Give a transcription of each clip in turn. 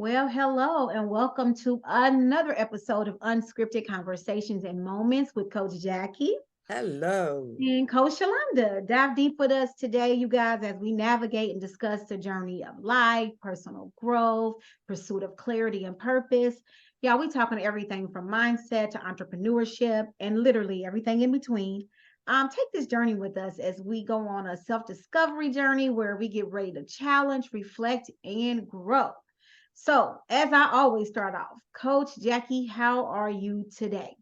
Well, hello, and welcome to another episode of Unscripted Conversations and Moments with Coach Jackie Hello. and Coach Shalonda. Dive deep with us today, you guys, as we navigate and discuss the journey of life, personal growth, pursuit of clarity and purpose. Yeah, we talking everything from mindset to entrepreneurship and literally everything in between. Take this journey with us as we go on a self-discovery journey where we get ready to challenge, reflect, and grow. So, as I always start off, Coach Jackie, how are you today?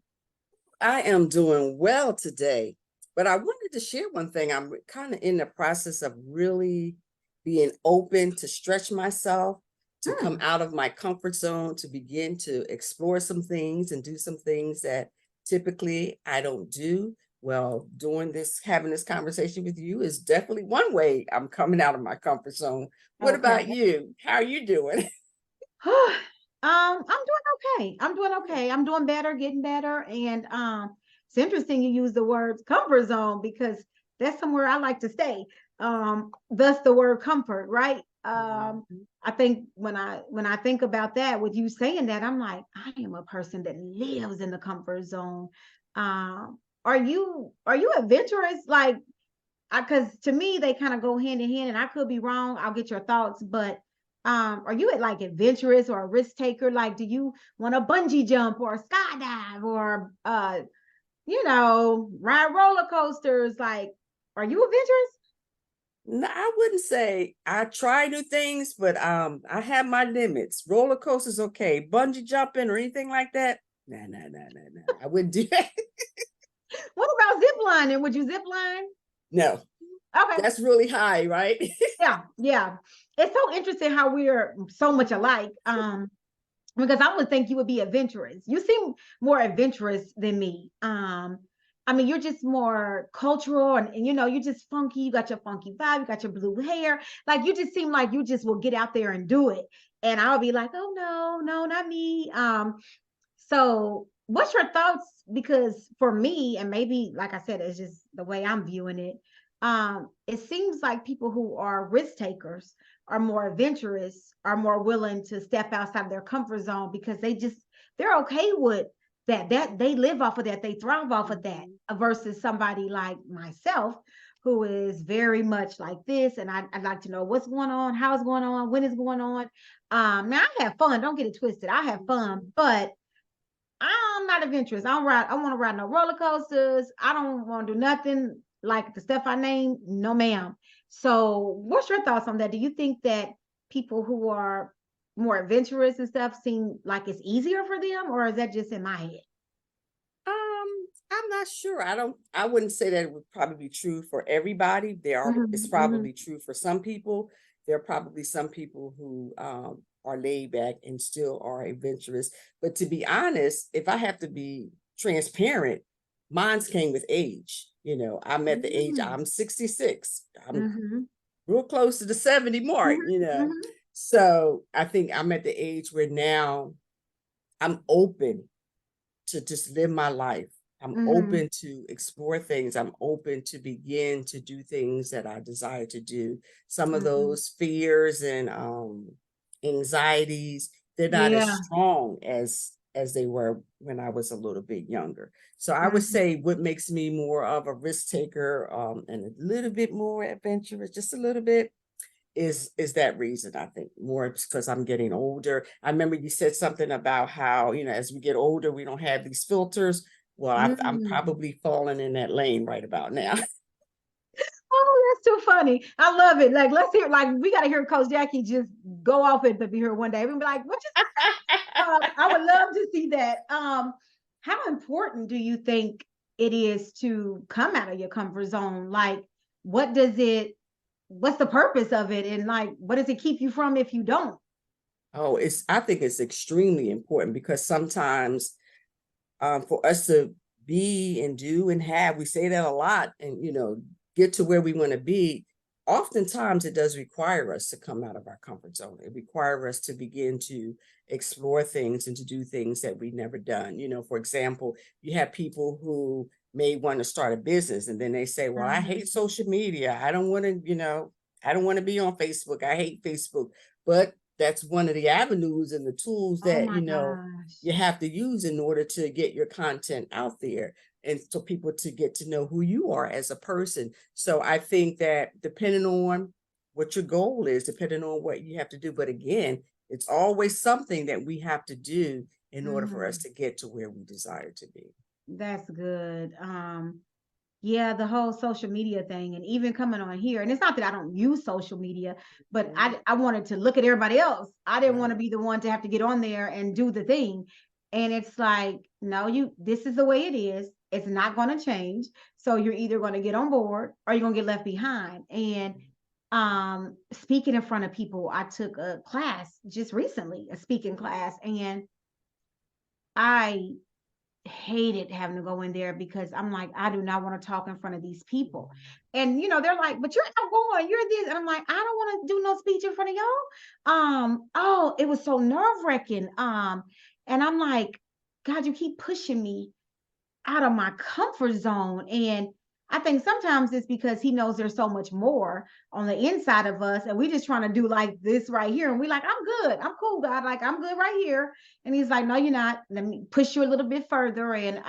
I am doing well today, but I wanted to share one thing. I'm kind of in the process of really being open to stretch myself, to come Hmm. out of my comfort zone, to begin to explore some things and do some things that typically I don't do. Well, doing this, having this conversation with you is definitely one way I'm coming out of my comfort zone. What Okay. about you? How are you doing? I'm doing okay. I'm doing okay. I'm doing better, getting better. And it's interesting you use the words comfort zone because that's somewhere I like to stay. Thus the word comfort, right? Mhm. I think when I think about that, with you saying that, I'm like, I am a person that lives in the comfort zone. Are you adventurous? Like, because to me they kind of go hand in hand, and I could be wrong. I'll get your thoughts, but are you like adventurous or a risk taker? Like, do you want to bungee jump or skydive or ride roller coasters? Like, are you adventurous? No, I wouldn't say I try new things, but I have my limits. Roller coasters, okay. Bungee jumping or anything like that? Nah, nah, nah, nah, nah. I wouldn't do that. What about zip lining? Would you zip line? No, Okay. that's really high, right? Yeah, yeah. It's so interesting how we're so much alike. Because I would think you would be adventurous. You seem more adventurous than me. I mean, you're just more cultural and you're just funky. You got your funky vibe, you got your blue hair. Like you just seem like you just will get out there and do it. And I'll be like, oh no, no, not me. So what's your thoughts? Because for me, and maybe like I said, it's just the way I'm viewing it. It seems like people who are risk takers are more adventurous, are more willing to step outside their comfort zone because they're okay with that they live off of that, they thrive off of that, Mhm. versus somebody like myself who is very much like this. And I'd like to know what's going on, how it's going on, when it's going on. Now I have fun, don't get it twisted. I have fun, Mhm. but I'm not adventurous. I want to ride no roller coasters. I don't want to do nothing like the stuff I named. No, ma'am. So, what's your thoughts on that? Do you think that people who are more adventurous and stuff seem like it's easier for them, or is that just in my head? I'm not sure. I wouldn't say that it would probably be true for everybody. It's Hmm. Hmm. probably true for some people. There are probably some people who are laid back and still are adventurous. But to be honest, if I have to be transparent, mine's came with age. I'm at the age, Mm. I'm 66. I'm Hmm. real close to the 70 Hmm. mark. Hmm. So I think I'm at the age where now I'm open to just live my life. I'm Hmm. open to explore things. I'm open to begin to do things that I desire to do. Some of Hmm. those fears and anxieties, they're not as Yeah. strong as they were when I was a little bit younger. So I would Hmm. say what makes me more of a risk taker and a little bit more adventurous, just a little bit, is that reason. I think more because I'm getting older. I remember you said something about how, as we get older we don't have these filters. Well, I'm Mm. probably falling in that lane right about now. Oh, that's too funny. I love it. Like, let's hear, like, we got to hear Coach Jackie just go off it, but be here one day. We'll be like, what you I would love to see that. How important do you think it is to come out of your comfort zone? Like, what does it, what's the purpose of it? And like, what does it keep you from if you don't? Oh, I think it's extremely important because sometimes for us to be and do and have, we say that a lot, and get to where we want to be. Oftentimes it does require us to come out of our comfort zone. It requires us to begin to explore things and to do things that we've never done. For example, you have people who may want to start a business and then they say, well, I Mhm. hate social media. I don't want to be on Facebook. I hate Facebook. But that's one of the avenues and the tools Oh that, my you gosh. have to use in order to get your content out there and so people to get to know who you are as a person. So I think that depending on what your goal is, depending on what you have to do, but again, it's always something that we have to do in order for us Mhm. to get to where we desire to be. That's good. Yeah, the whole social media thing, and even coming on here, and it's not that I don't use social media, but Mhm. I wanted to look at everybody else. I didn't want to Right. be the one to have to get on there and do the thing. And it's like, no, this is the way it is. It's not going to change. So you're either going to get on board or you're going to get left behind. And speaking in front of people, I took a class just recently, a speaking class, and I hated having to go in there because I'm like, I do not want to talk in front of these people. And they're like, but you're outgoing, you're this. And I'm like, I don't want to do no speech in front of y'all. Oh, it was so nerve-wracking. And I'm like, God, you keep pushing me out of my comfort zone. And I think sometimes it's because he knows there's so much more on the inside of us, and we just trying to do like this right here. And we like, I'm good, I'm cool, God, like I'm good right here. And he's like, no, you're not. Let me push you a little bit further. And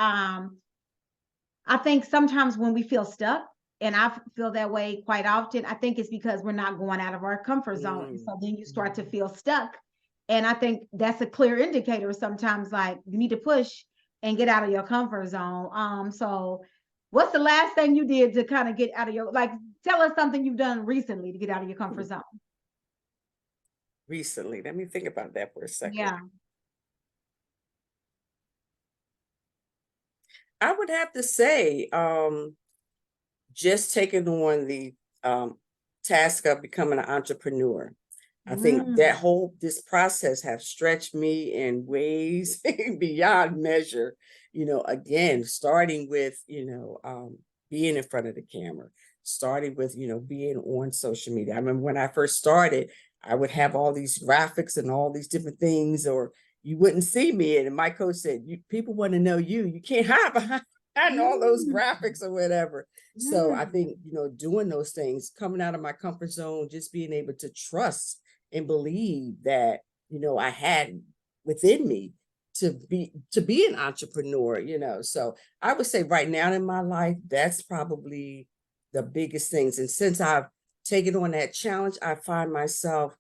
I think sometimes when we feel stuck, and I feel that way quite often, I think it's because we're not going out of our comfort zone. And Mm. so then you start to feel stuck. And I think that's a clear indicator sometimes, like you need to push and get out of your comfort zone. So what's the last thing you did to kind of get out of your, like, tell us something you've done recently to get out of your comfort zone? Recently, let me think about that for a second. Yeah. I would have to say, just taking on the task of becoming an entrepreneur. I think that Mm. this process have stretched me in ways beyond measure. Again, starting with, being in front of the camera, starting with, being on social media. I remember when I first started, I would have all these graphics and all these different things, or you wouldn't see me. And my coach said, people want to know you. You can't hide behind all those Mm. graphics or whatever. So I Mm. think, doing those things, coming out of my comfort zone, just being able to trust and believe that, I had within me to be an entrepreneur, So I would say right now in my life, that's probably the biggest things. And since I've taken on that challenge, I find myself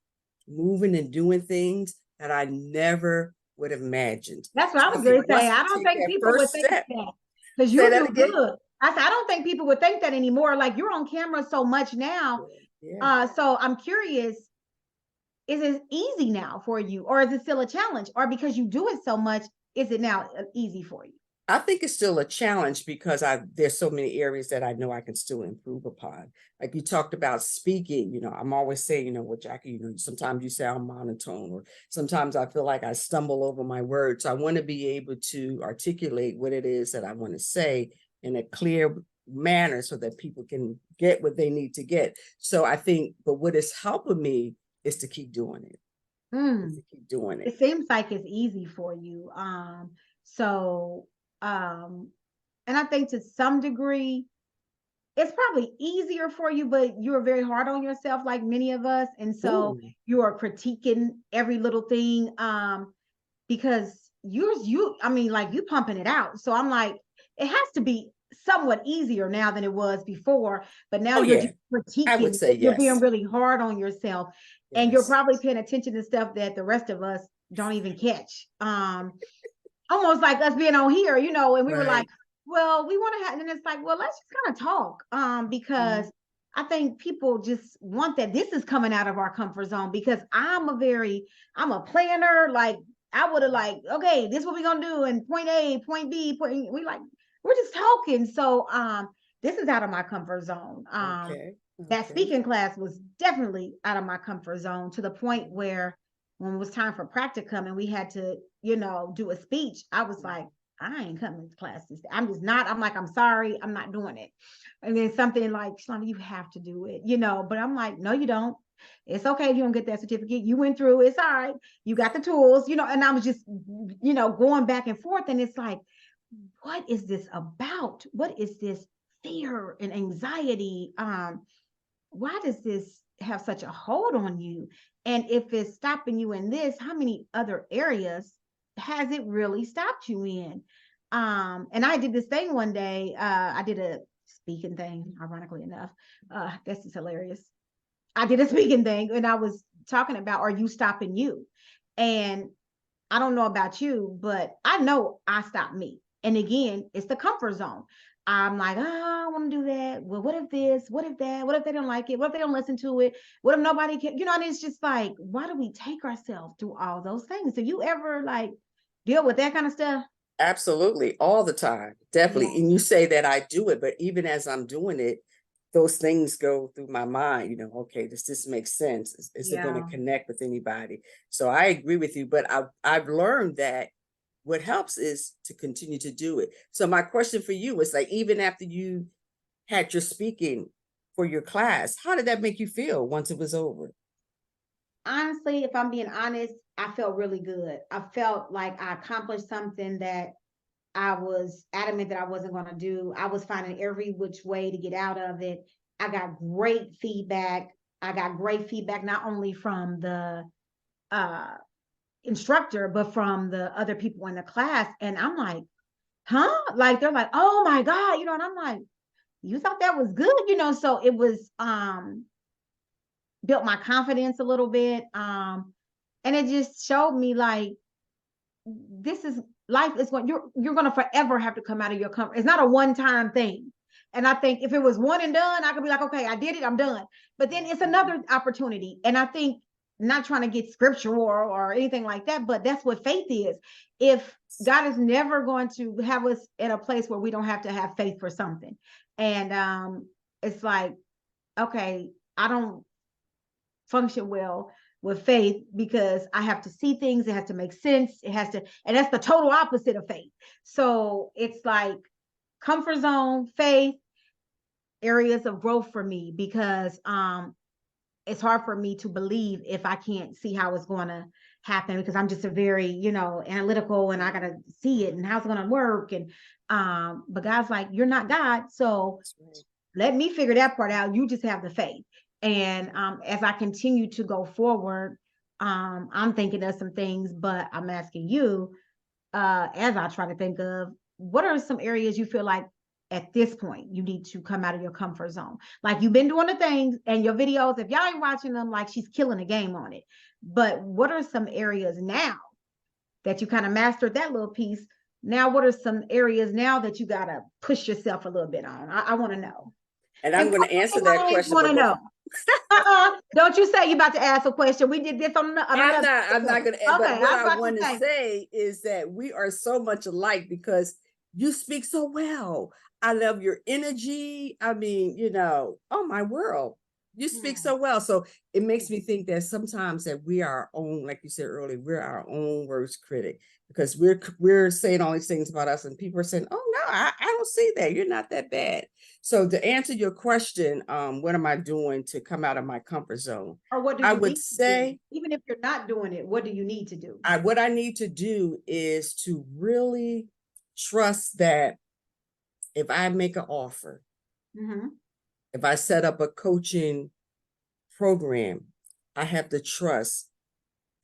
moving and doing things that I never would have imagined. That's what So I I was think going to say. once I you don't take think that people would first think step, that because say you that do again. good. I said, I don't think people would think that anymore. Like you're on camera so much now. Yeah. So I'm curious, is it easy now for you, or is it still a challenge? Or because you do it so much, is it now easy for you? I think it's still a challenge because there's so many areas that I know I can still improve upon. Like you talked about speaking, I'm always saying, well, Jackie, sometimes you sound monotone, or sometimes I feel like I stumble over my words. So I want to be able to articulate what it is that I want to say in a clear manner so that people can get what they need to get. So I think, but what is helping me is to keep doing it, is Hmm. to keep doing it. It seems like it's easy for you. So, um, and I think to some degree, it's probably easier for you, but you're very hard on yourself, like many of us. And so Ooh, you are critiquing every little thing. Because I mean, like you pumping it out. So I'm like, it has to be somewhat easier now than it was before, but now oh you're yeah, just I would critiquing, say you're being yes. really hard on yourself, and you're Yes. probably paying attention to stuff that the rest of us don't even catch. Almost like us being on here, and we were like, Right. well, we want to have, and it's like, well, let's just kind of talk. Because Mhm. I think people just want that. This is coming out of our comfort zone because I'm a planner. Like I would have like, okay, this is what we're gonna do, and point A, point B, we're just talking. So this is out of my comfort zone. Okay. That Okay. speaking class was definitely out of my comfort zone to the point Mhm. where when it was time for practicum and we had to, do a speech, I was like, Mhm. I ain't coming to classes. I'm just not. I'm like, I'm sorry, I'm not doing it. And then something like, Shalonda, you have to do it, but I'm like, no, you don't. It's okay if you don't get that certificate. You went through, it's all right. You got the tools, and I was just, going back and forth. And it's like, what is this about? What is this fear and anxiety? Why does this have such a hold on you? And if it's stopping you in this, how many other areas has it really stopped you in? And I did this thing one day. I did a speaking thing, ironically enough. This is hilarious. I did a speaking thing and I was talking about, are you stopping you? And I don't know about you, but I know I stopped me. And again, it's the comfort zone. I'm like, oh, I want to do that. Well, what if this? What if that? What if they don't like it? What if they don't listen to it? What if nobody can? And it's just like, why do we take ourselves through all those things? Do you ever like deal with that kind of stuff? Absolutely, all the time, definitely. Yeah. And you say that I do it, but even as I'm doing it, those things go through my mind, okay, does this make sense? Is it going to Yeah. connect with anybody? So I agree with you, but I've learned that what helps is to continue to do it. So my question for you is like, even after you had your speaking for your class, how did that make you feel once it was over? Honestly, if I'm being honest, I felt really good. I felt like I accomplished something that I was adamant that I wasn't going to do. I was finding every which way to get out of it. I got great feedback. I got great feedback not only from the uh, instructor, but from the other people in the class. And I'm like, huh? Like they're like, oh my God, and I'm like, you thought that was good, So it was built my confidence a little bit. And it just showed me like this is life is what you're gonna forever have to come out of your comfort. It's not a one-time thing. And I think if it was one and done, I could be like, okay, I did it, I'm done. But then it's another opportunity. And I think not trying to get scriptural or anything like that, but that's what faith is. If God is never going to have us in a place where we don't have to have faith for something. And it's like, okay, I don't function well with faith because I have to see things. It has to make sense. It has to, and that's the total opposite of faith. So it's like comfort zone, faith, areas of growth for me because it's hard for me to believe if I can't see how it's going to happen because I'm just a very, analytical and I got to see it and how's it going to work. And, but God's like, you're not God. So let me figure that part out. You just have the faith. And as I continue to go forward, I'm thinking of some things, but I'm asking you, as I try to think of, what are some areas you feel like at this point you need to come out of your comfort zone? Like you've been doing the things and your videos, if y'all ain't watching them, like she's killing the game on it. But what are some areas now that you kind of mastered that little piece? Now, what are some areas now that you got to push yourself a little bit on? I want to know. And I'm And going to answer that I question, want to but know. Don't you say you about to ask a question. We did this on another. I'm not going to, but Okay, what I was I about want to to say. say is that we are so much alike because you speak so well. I love your energy. I mean, oh my world, you speak Yeah. so well. So it makes me think that sometimes that we are our own, like you said earlier, we're our own worst critic because we're saying all these things about us and people are saying, oh no, I don't see that. You're not that bad. So to answer your question, what am I doing to come out of my comfort zone? Or what do I you would need to do? say Even if you're not doing it, what do you need to do? what I need to do is to really trust that if I make an offer, Mm-hmm. if I set up a coaching program, I have to trust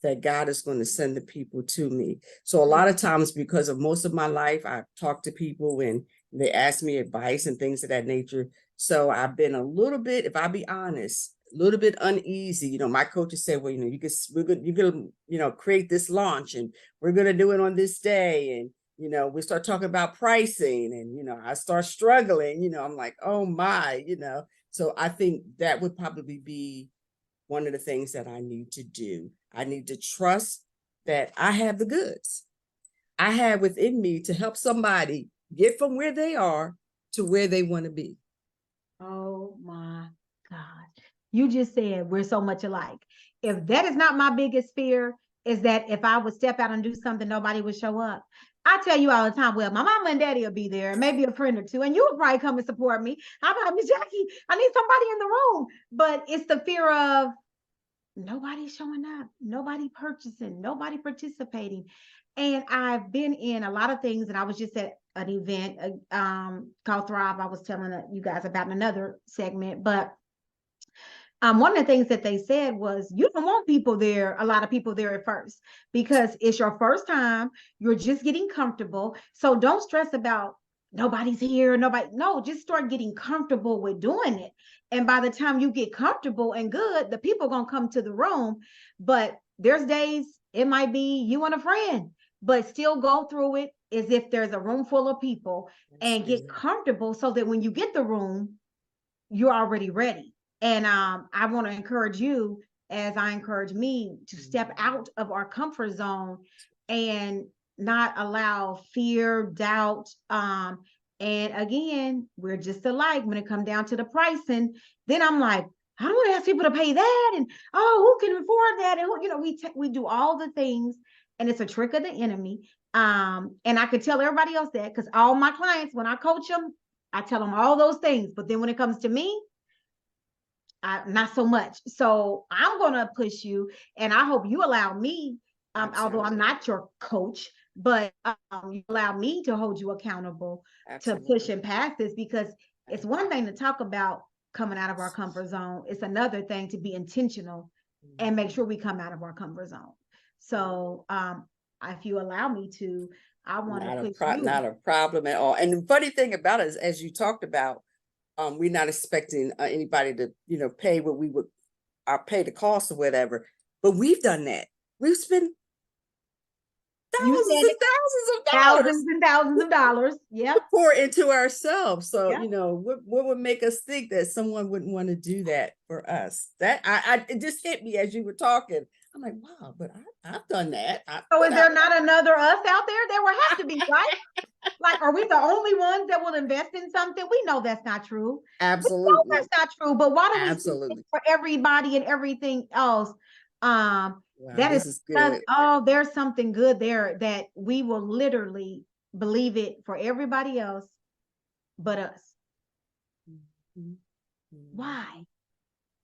that God is going to send the people to me. So a lot of times, because of most of my life, I've talked to people and they ask me advice and things of that nature. So I've been a little bit, if I be honest, a little bit uneasy. My coaches said, well, you're gonna, create this launch and we're gonna do it on this day. And we start talking about pricing and I start struggling, I'm like, oh my. So I think that would probably be one of the things that I need to do. I need to trust that I have the goods I have within me to help somebody get from where they are to where they want to be. Oh my God. You just said we're so much alike. If that is not my biggest fear, is that if I would step out and do something, nobody would show up. I tell you all the time, well, my mama and daddy will be there, and maybe a friend or two, and you would probably come and support me. I'm like, Miss Jackie, I need somebody in the room. But it's the fear of nobody showing up, nobody purchasing, nobody participating. And I've been in a lot of things, and I was just at an event called Thrive. I was telling you guys about in another segment, but One of the things that they said was you don't want people there, a lot of people there at first, because it's your first time, you're just getting comfortable. So don't stress about nobody's here, nobody, no, just start getting comfortable with doing it. And by the time you get comfortable and good, the people are gonna come to the room. But there's days it might be you and a friend, but still go through it as if there's a room full of people and get comfortable so that when you get the room, you're already ready. And I want to encourage you, as I encourage me, to step out of our comfort zone and not allow fear, doubt. And again, we're just alike when it comes down to the pricing. Then I'm like, I don't want to ask people to pay that, and oh, who can afford that? And who, we do all the things, and it's a trick of the enemy. And I could tell everybody else that, because all my clients, when I coach them, I tell them all those things. But then when it comes to me, not so much. So I'm going to push you, and I hope you allow me, although I'm not your coach, but you allow me to hold you accountable to push and pass this, because it's one thing to talk about coming out of our comfort zone. It's another thing to be intentional and make sure we come out of our comfort zone. So if you allow me to, I want to push you. Not a problem at all. And the funny thing about it is, as you talked about, we're not expecting anybody to, pay what we would pay the cost or whatever. But we've done that. We've spent thousands and thousands of dollars. Yeah. Pour into ourselves. So, what would make us think that someone wouldn't want to do that for us? That it just hit me as you were talking. I'm like, wow, but I've done that. So is there not another us out there? There will have to be, right? Like, are we the only ones that will invest in something? We know that's not true. Absolutely. We know that's not true. But why do we do it for everybody and everything else? Wow, that is good. Oh, there's something good there that we will literally believe it for everybody else but us. Mm-hmm. Why?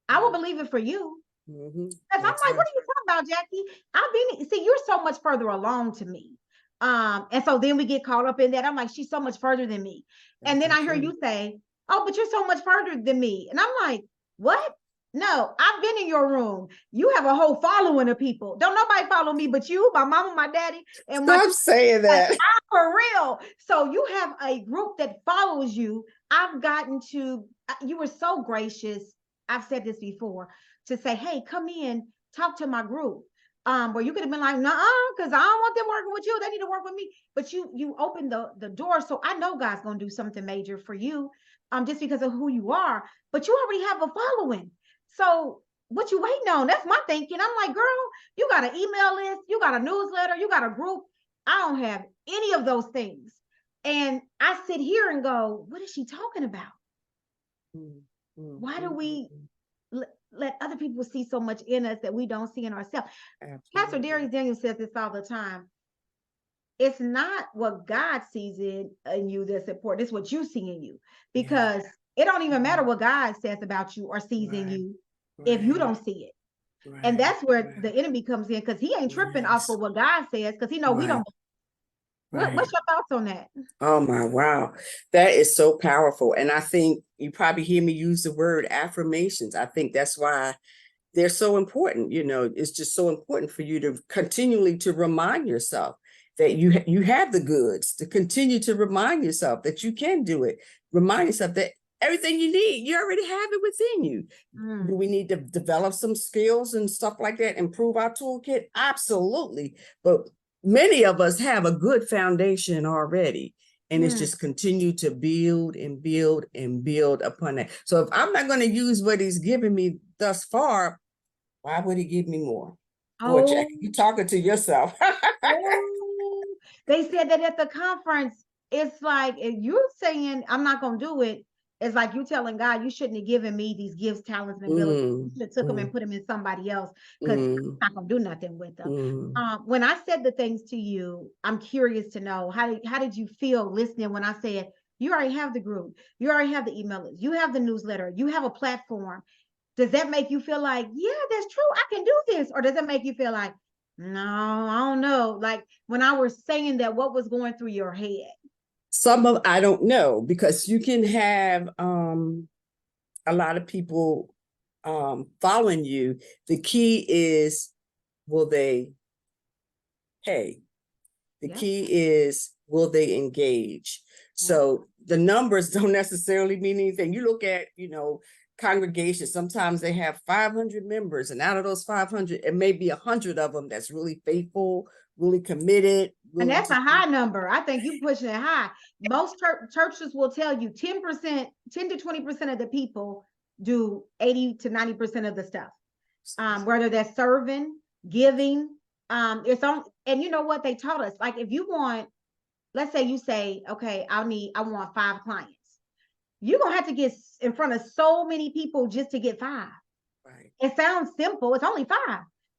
I will believe it for you. Because I'm like, what are you talking about, Jackie? See, you're so much further along to me. And so then we get caught up in that. I'm like, she's so much further than me. And then I hear you say, oh, but you're so much further than me. And I'm like, what? No, I've been in your room. You have a whole following of people. Don't nobody follow me but you, my mama, my daddy, and Stop saying that. Like, for real. So you have a group that follows you. You were so gracious. I've said this before, to say, hey, come in, talk to my group. Where you could have been like, nah, because I don't want them working with you. They need to work with me. But you opened the door. So I know God's going to do something major for you, just because of who you are. But you already have a following. So what you waiting on? That's my thinking. I'm like, girl, you got an email list, you got a newsletter, you got a group. I don't have any of those things. And I sit here and go, what is she talking about? Why do we let other people see so much in us that we don't see in ourselves? Absolutely. Pastor Darius Daniels says this all the time. It's not what God sees in you that's important. It's what you see in you. Because it don't even matter what God says about you or sees in you if you don't see it. And that's where the enemy comes in, because he ain't tripping off of what God says, because he know we don't. What's your thoughts on that? Oh my, wow. That is so powerful. And I think you probably hear me use the word affirmations. I think that's why they're so important. It's just so important for you to continually to remind yourself that you have the goods, to continue to remind yourself that you can do it. Remind yourself that everything you need, you already have it within you. Do we need to develop some skills and stuff like that, improve our toolkit? Absolutely. But many of us have a good foundation already. And it's just continue to build and build and build upon that. So if I'm not going to use what he's given me thus far, why would he give me more? Oh, Jackie, you're talking to yourself. They said that at the conference. It's like, if you're saying I'm not going to do it, it's like you telling God, you shouldn't have given me these gifts, talents, and abilities. You should have took them and put them in somebody else, because I'm not going to do nothing with them. When I said the things to you, I'm curious to know, how did you feel listening when I said, you already have the group, you already have the email list, you have the newsletter, you have a platform. Does that make you feel like, yeah, that's true, I can do this? Or does it make you feel like, no, I don't know? Like when I was saying that, what was going through your head? I don't know, because you can have a lot of people following you, the key is, will they pay? The Yeah. key is, will they engage? So the numbers don't necessarily mean anything. You look at, congregations, sometimes they have 500 members, and out of those 500, it may be 100 of them that's really faithful, really committed. And Willing that's to a high number. I think you pushing it high. Most churches will tell you 10%, 10 to 20% of the people do 80 to 90% of the stuff. Whether they're serving, giving, it's on. And you know what they taught us? Like if you want, let's say you say, okay, I want 5 clients. You're gonna have to get in front of so many people just to get 5. Right. It sounds simple. It's only 5.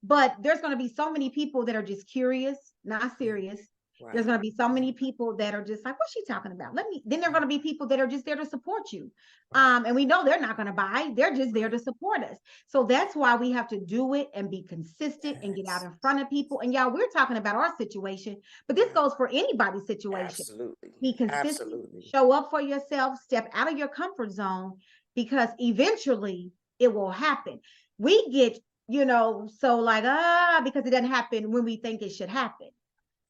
But there's going to be so many people that are just curious, not serious. Right. There's going to be so many people that are just like, what's she talking about? Then there are going to be people that are just there to support you. Right. And we know they're not going to buy. They're just there to support us. So that's why we have to do it and be consistent and get out in front of people. And y'all, we're talking about our situation, but this goes for anybody's situation. Absolutely. Be consistent, show up for yourself, step out of your comfort zone, because eventually it will happen. We get, so like, because it doesn't happen when we think it should happen.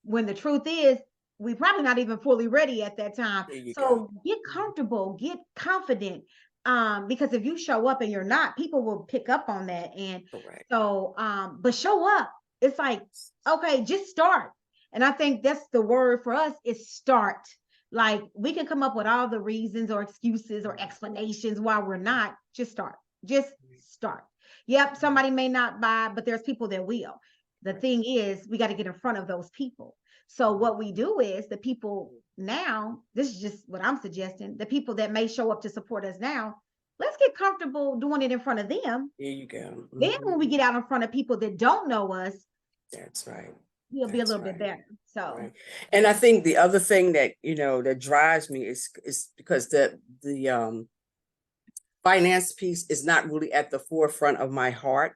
When the truth is, we're probably not even fully ready at that time. So get comfortable, get confident. Because if you show up and you're not, people will pick up on that. And so, but show up. It's like, okay, just start. And I think that's the word for us is start. Like we can come up with all the reasons or excuses or explanations why we're not. Just start. Just start. Yep, somebody may not buy, but there's people that will. The thing is, we got to get in front of those people. So what we do is the people now, this is just what I'm suggesting, the people that may show up to support us now, let's get comfortable doing it in front of them. There you go. Mm-hmm. Then when we get out in front of people that don't know us, that's right. We'll be a little bit better. So, right. And I think the other thing that, that drives me is because the finance piece is not really at the forefront of my heart.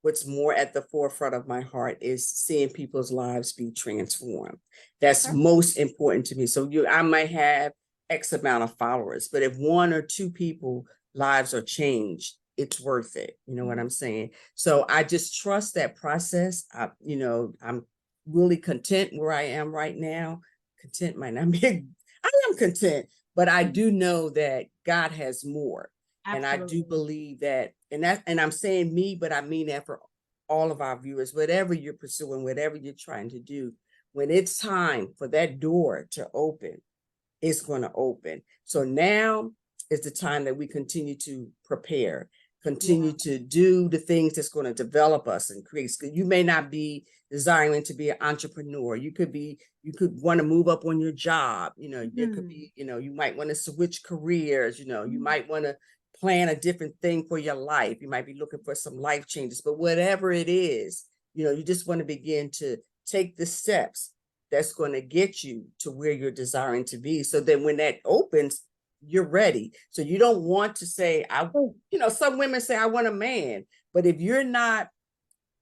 What's more at the forefront of my heart is seeing people's lives be transformed. That's most important to me. So I might have X amount of followers, but if 1 or 2 people lives are changed, it's worth it. You know what I'm saying? So I just trust that process. I'm really content where I am right now. Content might not be, I am content, but I do know that God has more. Absolutely. And I do believe that, and I'm saying me, but I mean that for all of our viewers, whatever you're pursuing, whatever you're trying to do, when it's time for that door to open, it's going to open. So now is the time that we continue to prepare, continue to do the things that's going to develop us and create. You may not be desiring to be an entrepreneur. You could want to move up on your job. There could be, you might want to switch careers. You might want to plan a different thing for your life. You might be looking for some life changes, but whatever it is, you just want to begin to take the steps that's going to get you to where you're desiring to be. So then when that opens, you're ready. So you don't want to say, some women say, I want a man, but if you're not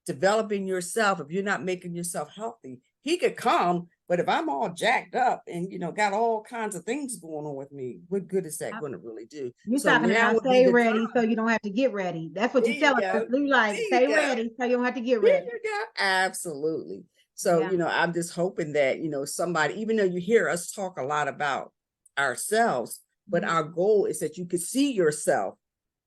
developing yourself, if you're not making yourself healthy, he could come. But if I'm all jacked up and, got all kinds of things going on with me, what good is that going to really do? You're talking about stay ready so you don't have to get ready. That's what you're telling us. You like stay ready so you don't have to get ready. Absolutely. So, I'm just hoping that, somebody, even though you hear us talk a lot about ourselves, but our goal is that you could see yourself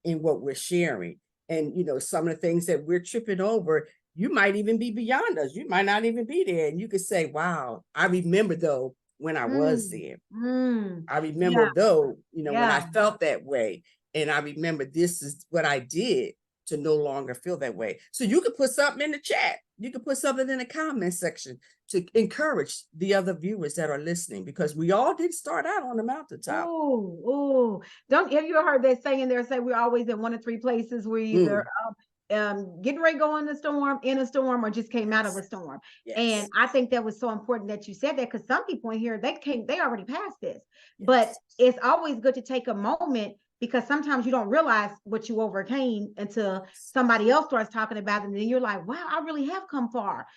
in what we're sharing. And, some of the things that we're tripping over, you might even be beyond us. You might not even be there. And you could say, wow, I remember though, when I was there. I remember though, when I felt that way. And I remember this is what I did to no longer feel that way. So you could put something in the chat. You could put something in the comment section to encourage the other viewers that are listening, because we all did start out on the mountaintop. Oh, have you heard that saying there? Say we're always in 1 of 3 places. We're either getting ready to go in a storm, or just came out of a storm. Yes. And I think that was so important that you said that, because some people in here, they already passed this. Yes. But it's always good to take a moment, because sometimes you don't realize what you overcame until somebody else starts talking about it. And then you're like, wow, I really have come far.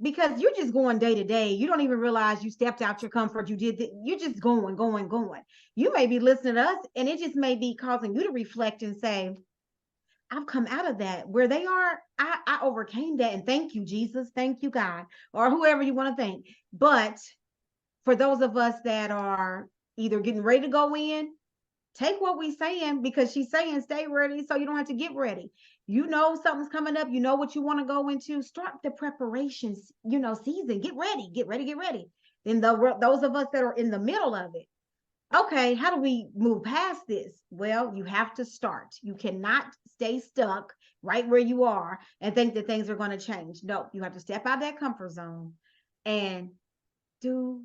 Because you're just going day to day. You don't even realize you stepped out your comfort. You're just going. You may be listening to us, and it just may be causing you to reflect and say, I've come out of that where they are. I overcame that, and thank you, Jesus. Thank you, God, or whoever you want to thank. But for those of us that are either getting ready to go in, take what we're saying, because she's saying stay ready so you don't have to get ready. You know something's coming up, you know what you want to go into. Start the preparations, season. Get ready, get ready, get ready. Then those of us that are in the middle of it, okay, how do we move past this? Well, you have to start. You cannot stay stuck right where you are and think that things are going to change. No, you have to step out of that comfort zone and do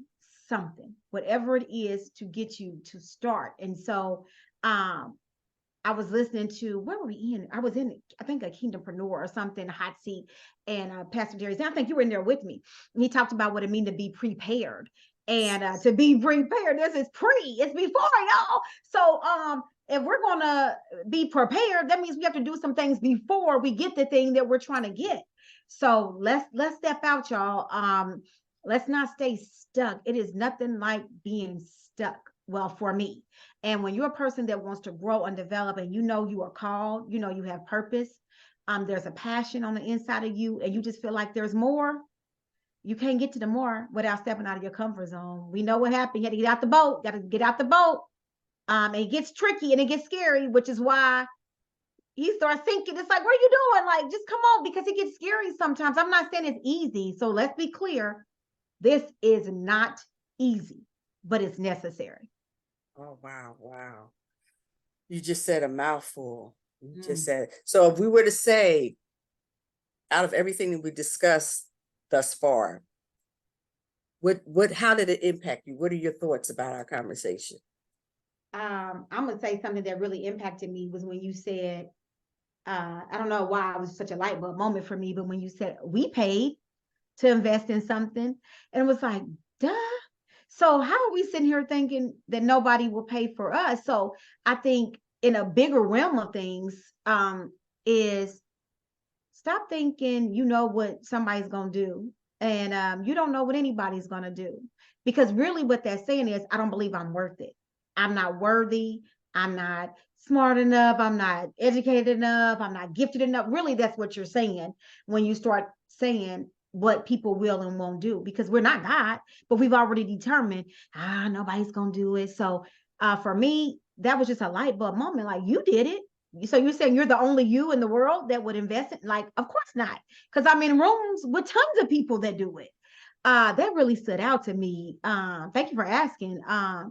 something, whatever it is to get you to start. And so I was listening to, where were we in? I was in, I think, a Kingdompreneur or something, hot seat, and Pastor Jerry, I think you were in there with me. And he talked about what it means to be prepared. And to be prepared, this is it's before, y'all. So if we're gonna be prepared, that means we have to do some things before we get the thing that we're trying to get. So let's step out, y'all. Let's not stay stuck. It is nothing like being stuck. Well, for me. And when you're a person that wants to grow and develop, and you are called, you have purpose, there's a passion on the inside of you, and you just feel like there's more, you can't get to the more without stepping out of your comfort zone. We know what happened. You had to get out the boat, got to get out the boat. And it gets tricky and it gets scary, which is why he starts thinking, it's like, what are you doing? Like, just come on, because it gets scary sometimes. I'm not saying it's easy. So let's be clear. This is not easy, but it's necessary. Oh, wow. Wow. You just said a mouthful. You just said, so if we were to say, out of everything that we discussed thus far, how did it impact you? What are your thoughts about our conversation? I'm gonna say something that really impacted me was when you said, I don't know why it was such a light bulb moment for me, but when you said we paid to invest in something, and it was like, duh. So how are we sitting here thinking that nobody will pay for us? So I think in a bigger realm of things, is stop thinking you know what somebody's gonna do, and you don't know what anybody's gonna do, because really what that's saying is, I don't believe I'm worth it. I'm not worthy. I'm not smart enough. I'm not educated enough. I'm not gifted enough. Really, that's what you're saying when you start saying what people will and won't do, because we're not God, but we've already determined, nobody's gonna do it. So for me, that was just a light bulb moment. Like, you did it. So you're saying you're the only you in the world that would invest in? Like, of course not, because I'm in rooms with tons of people that do it. That really stood out to me. Thank you for asking.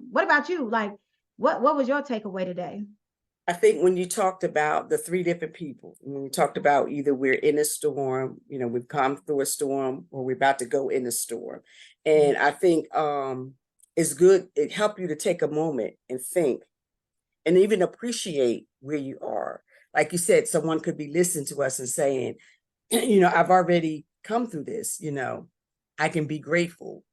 What about you? Like, what was your takeaway today? I think when you talked about the three different people, when you talked about either we're in a storm, we've come through a storm, or we're about to go in a storm. And I think it's good. It helped you to take a moment and think and even appreciate where you are. Like you said, someone could be listening to us and saying, I've already come through this, I can be grateful.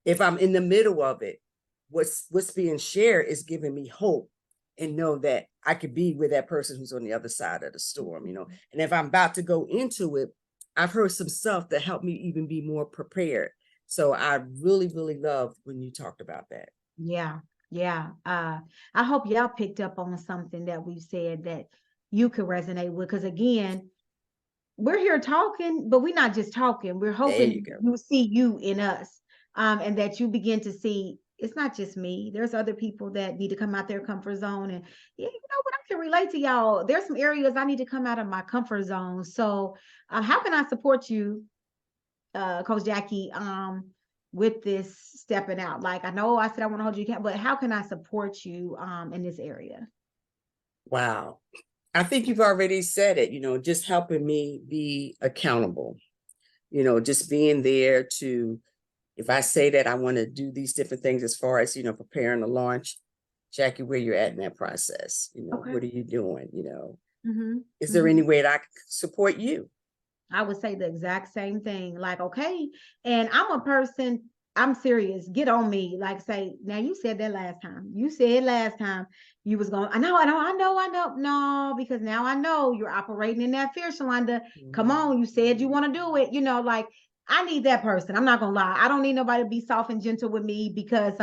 If I'm in the middle of it, what's being shared is giving me hope, and know that I could be with that person who's on the other side of the storm, And if I'm about to go into it, I've heard some stuff that helped me even be more prepared. So I really, really loved when you talked about that. Yeah. Yeah. I hope y'all picked up on something that we've said that you could resonate with. Because again, we're here talking, but we're not just talking. We're hoping you see you in us, and that you begin to see it's not just me. There's other people that need to come out their comfort zone. And you know what? I can relate to y'all. There's some areas I need to come out of my comfort zone. So how can I support you, Coach Jackie, with this stepping out? Like, I know I said I want to hold you accountable, but how can I support you in this area? Wow. I think you've already said it, just helping me be accountable, just being there to, if I say that I want to do these different things as far as, preparing the launch, Jackie, where you're at in that process, Okay. What are you doing? Mm-hmm. Is there any way that I can support you? I would say the exact same thing. Like, okay. And I'm a person, I'm serious. Get on me. Like, say, now you said that last time. You said last time you was going, I know. No, because now I know you're operating in that fear, Shalonda. Come on. You said you want to do it. Like, I need that person. I'm not gonna lie. I don't need nobody to be soft and gentle with me, because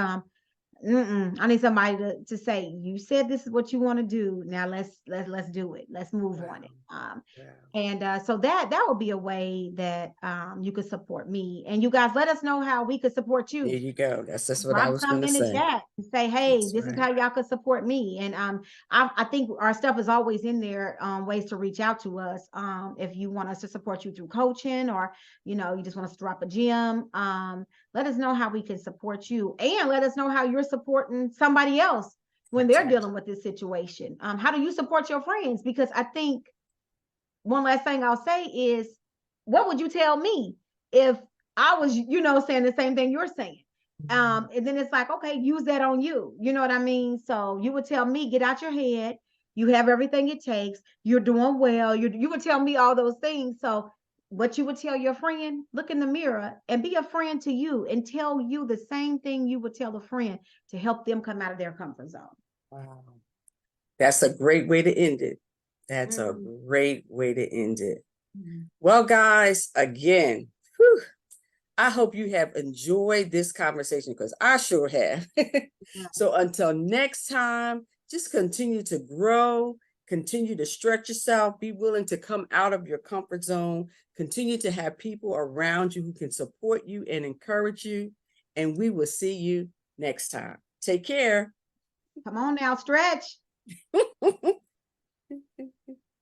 I need somebody to say, you said this is what you want to do. Now let's do it. Let's move on it. Wow. And so that would be a way that you could support me. And you guys let us know how we could support There you. you go. That's just what I Drop was going something to in the say. chat and say, hey, That's this is right. how y'all could support me. And I think our stuff is always in there, ways to reach out to us. If you want us to support you through coaching, or you just want us to drop a gem, let us know how we can support you, and let us know how you're supporting somebody else when they're dealing with this situation. How do you support your friends? Because I think one last thing I'll say is, what would you tell me if I was, saying the same thing you're saying? And then it's like, okay, use that on you. You know what I mean? So you would tell me, get out your head. You have everything it takes. You're doing well. You would tell me all those things. So what you would tell your friend, look in the mirror and be a friend to you, and tell you the same thing you would tell a friend to help them come out of their comfort zone. Wow. That's a great way to end it. That's a Mhm. great way to end it. Mhm. Well, guys, again, whew, I hope you have enjoyed this conversation, because I sure have. So until next time, just continue to grow, continue to stretch yourself, be willing to come out of your comfort zone, continue to have people around you who can support you and encourage you. And we will see you next time. Take care. Come on now, stretch.